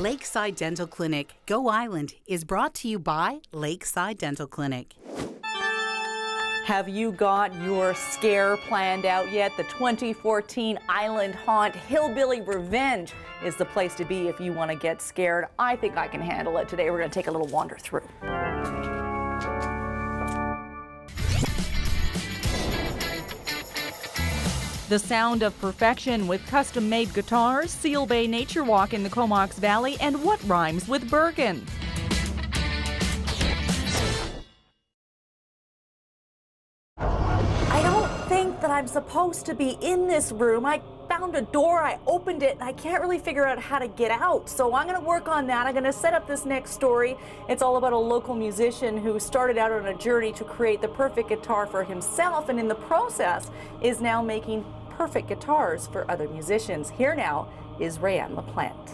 Lakeside Dental Clinic, Go Island is brought to you by Lakeside Dental Clinic. Have you got your scare planned out yet? The 2014 Island Haunt Hillbilly Revenge is the place to be if you want to get scared. I think I can handle it. Today we're going to take a little wander through. The sound of perfection with custom-made guitars, Seal Bay Nature Walk in the Comox Valley, and what rhymes with Bergen. I don't think that I'm supposed to be in this room. I found a door, I opened it, and I can't really figure out how to get out. So I'm going to work on that. I'm going to set up this next story. It's all about a local musician who started out on a journey to create the perfect guitar for himself, and in the process is now making perfect guitars for other musicians. Here now is Rayanne LaPlante.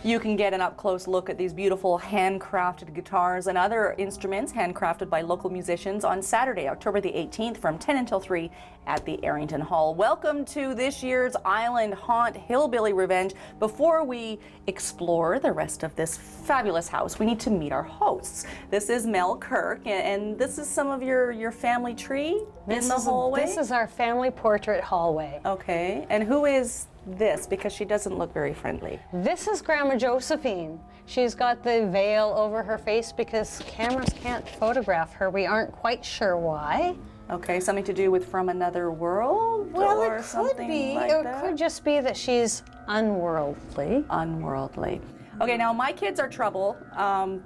You can get an up-close look at these beautiful handcrafted guitars and other instruments handcrafted by local musicians on Saturday, October the 18th from 10 until 3 at the Arrington Hall. Welcome to this year's Island Haunt Hillbilly Revenge. Before we explore the rest of this fabulous house, we need to meet our hosts. This is Mel Kirk, and this is some of your family tree in the hallway? This is our family portrait hallway. Okay, and who is this, because she doesn't look very friendly? This is Grandma Josephine. She's got the veil over her face because cameras can't photograph her. We aren't quite sure why. Okay, something to do with from another world? Well, or it could something be. like It that? could just be that she's unworldly. Unworldly. Okay, now my kids are trouble.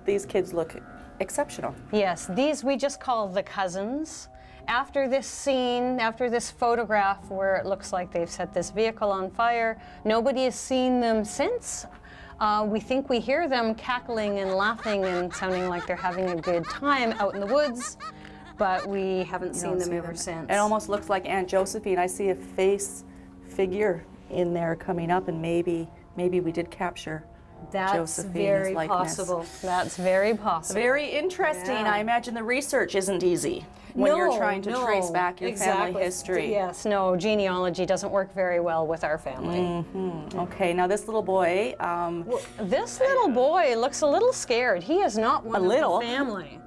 These kids look exceptional. Yes, these we just call the cousins. After this scene, after this photograph where it looks like they've set this vehicle on fire, nobody has seen them since. We think we hear them cackling and laughing and sounding like they're having a good time out in the woods, but we haven't seen them ever since. It almost looks like Aunt Josephine. I see a figure in there coming up, and maybe we did capture That's Josephine's very likeness. possible. That's very possible. Very interesting. Yeah. I imagine the research isn't easy when you're trying to trace back your family history. Yes, no, genealogy doesn't work very well with our family. Mm-hmm. Okay, now this little boy. This little boy looks a little scared. He is not one of the family.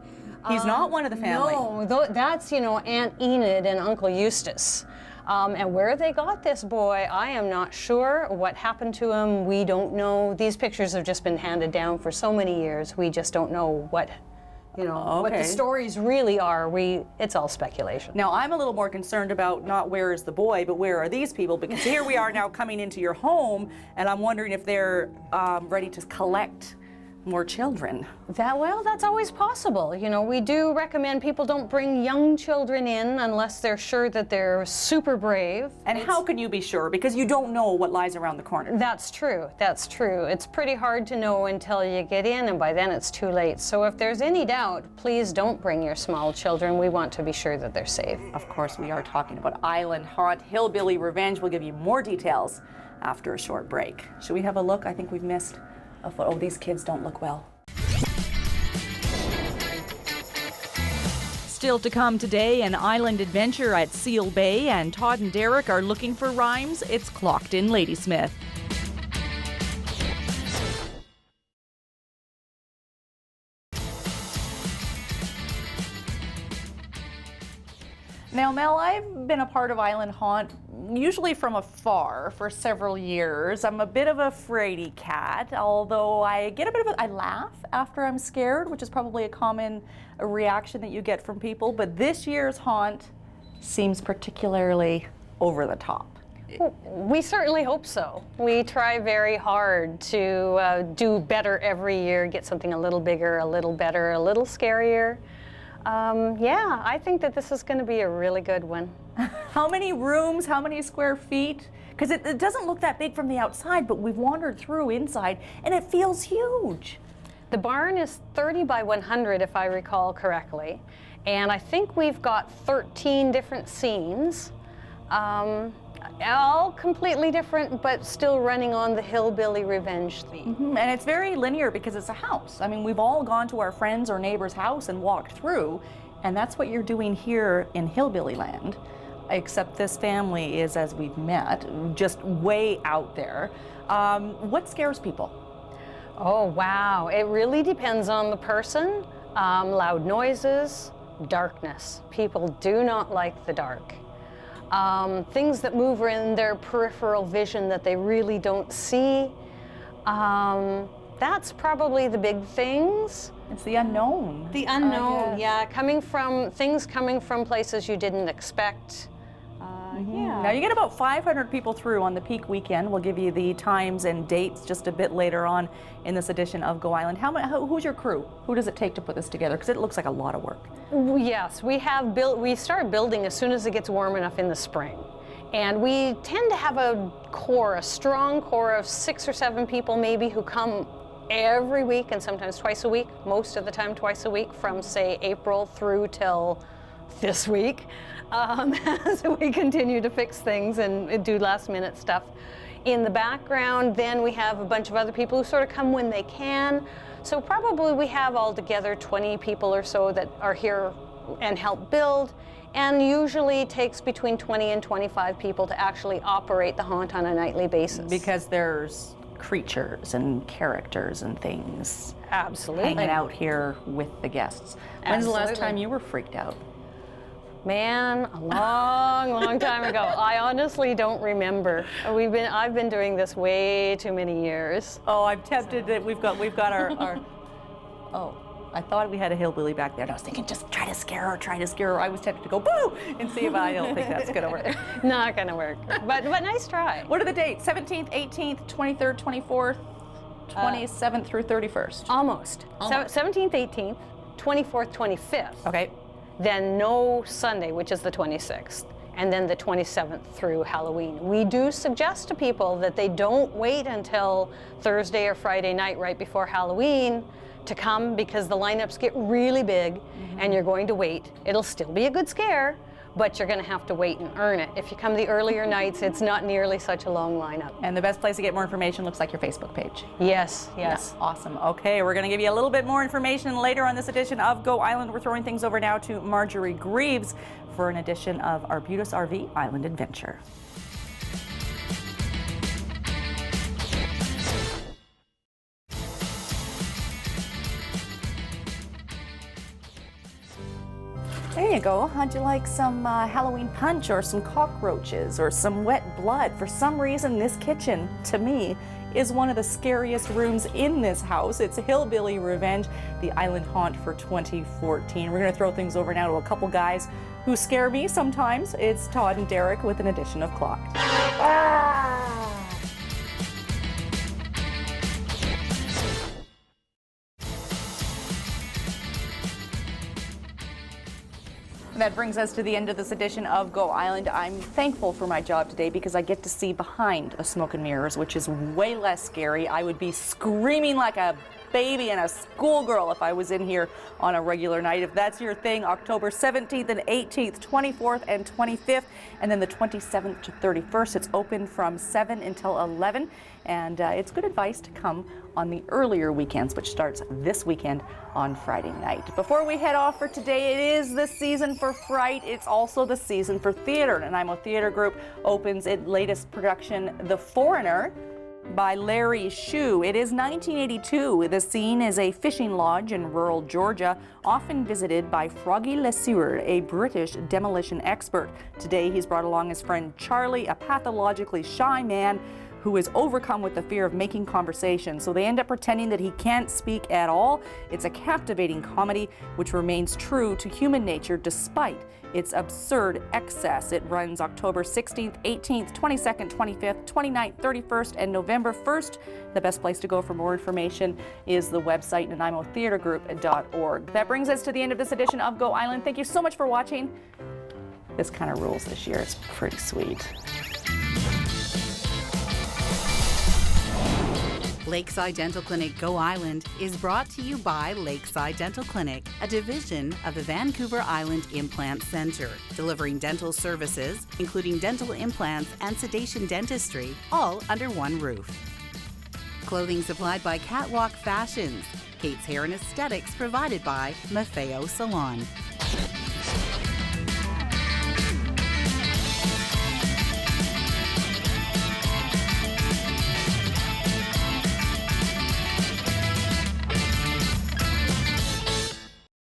He's not one of the family. No, that's, Aunt Enid and Uncle Eustace. And where they got this boy, I am not sure. What happened to him, we don't know. These pictures have just been handed down for so many years. We just don't know what the stories really are. It's all speculation. Now, I'm a little more concerned about not where is the boy, but where are these people? Because here we are now coming into your home, and I'm wondering if they're ready to collect more children. That's always possible. We do recommend people don't bring young children in unless they're sure that they're super brave. And how can you be sure? Because you don't know what lies around the corner. That's true. That's true. It's pretty hard to know until you get in, and by then it's too late. So if there's any doubt, please don't bring your small children. We want to be sure that they're safe. Of course, we are talking about Island Haunt Hillbilly Revenge. We'll give you more details after a short break. Should we have a look? I think we've missed a photo. Oh, these kids don't look well. Still to come today, an island adventure at Seal Bay, and Todd and Derek are looking for rhymes. It's Clocked in Ladysmith. Now, Mel, I've been a part of Island Haunt, usually from afar, for several years. I'm a bit of a fraidy cat, although I get I laugh after I'm scared, which is probably a common reaction that you get from people. But this year's haunt seems particularly over the top. We certainly hope so. We try very hard to do better every year, get something a little bigger, a little better, a little scarier. Yeah, I think that this is going to be a really good one. How many rooms, how many square feet? Because it doesn't look that big from the outside, but we've wandered through inside, and it feels huge. The barn is 30 by 100, if I recall correctly, and I think we've got 13 different scenes. all completely different, but still running on the Hillbilly Revenge theme. And it's very linear because it's a house. I mean, we've all gone to our friend's or neighbor's house and walked through, and that's what you're doing here in Hillbilly Land, except this family is, as we've met, just way out there. What scares people? Oh, wow. It really depends on the person. Loud noises, darkness. People do not like the dark. Things that move in their peripheral vision that they really don't see. That's probably the big things. It's the unknown. The unknown, yeah. Things coming from places you didn't expect. Yeah. Now you get about 500 people through on the peak weekend. We'll give you the times and dates just a bit later on in this edition of Go Island. Who's your crew? Who does it take to put this together? Because it looks like a lot of work. Yes, we start building as soon as it gets warm enough in the spring. And we tend to have a strong core of 6 or 7 people maybe who come every week and sometimes twice a week, most of the time twice a week from say April through till this week. As we continue to fix things and do last minute stuff. In the background, then we have a bunch of other people who sort of come when they can. So probably we have altogether 20 people or so that are here and help build. And usually takes between 20 and 25 people to actually operate the haunt on a nightly basis. Because there's creatures and characters and things Absolutely. hanging out here with the guests. When's the last time you were freaked out? Man, a long time ago. I honestly don't remember. I've been doing this way too many years. Oh, I'm tempted that we've got our oh, I thought we had a hillbilly back there and I was thinking just try to scare her. I was tempted to go boo and see if I don't think that's gonna work. Not gonna work. But nice try. What are the dates? 17th, 18th, 23rd, 24th, 27th through 31st? Almost. 17th, 18th, 24th, 25th. Okay. Then no Sunday, which is the 26th, and then the 27th through Halloween. We do suggest to people that they don't wait until Thursday or Friday night right before Halloween to come because the lineups get really big and you're going to wait. It'll still be a good scare, but you're going to have to wait and earn it. If you come the earlier nights, it's not nearly such a long lineup. And the best place to get more information looks like your Facebook page. Yes. Yeah, awesome. Okay, we're going to give you a little bit more information later on this edition of Go Island. We're throwing things over now to Marjorie Greaves for an edition of Arbutus RV Island Adventure. There you go. How'd you like some Halloween punch or some cockroaches or some wet blood? For some reason, this kitchen, to me, is one of the scariest rooms in this house. It's Hillbilly Revenge, the island haunt for 2014. We're going to throw things over now to a couple guys who scare me sometimes. It's Todd and Derek with an edition of Clock. That brings us to the end of this edition of Go Island. I'm thankful for my job today because I get to see behind the smoke and mirrors, which is way less scary. I would be screaming like a baby and a schoolgirl if I was in here on a regular night. If that's your thing, October 17th and 18th, 24th and 25th, and then the 27th to 31st. It's open from 7 until 11, and it's good advice to come on the earlier weekends, which starts this weekend on Friday night. Before we head off for today, it is the season for fright. It's also the season for theater. Nanaimo Theater Group opens its latest production, The Foreigner, by Larry Shue. It is 1982. The scene is a fishing lodge in rural Georgia, often visited by Froggy LeSueur, a British demolition expert. Today, he's brought along his friend Charlie, a pathologically shy man who is overcome with the fear of making conversation. So they end up pretending that he can't speak at all. It's a captivating comedy which remains true to human nature despite its absurd excess. It runs October 16th, 18th, 22nd, 25th, 29th, 31st, and November 1st. The best place to go for more information is the website NanaimoTheaterGroup.org. That brings us to the end of this edition of Go Island. Thank you so much for watching. This kind of rules this year. It's pretty sweet. Lakeside Dental Clinic Go Island is brought to you by Lakeside Dental Clinic, a division of the Vancouver Island Implant Center, delivering dental services, including dental implants and sedation dentistry, all under one roof. Clothing supplied by Catwalk Fashions. Kate's Hair and Aesthetics provided by Maffeo Salon.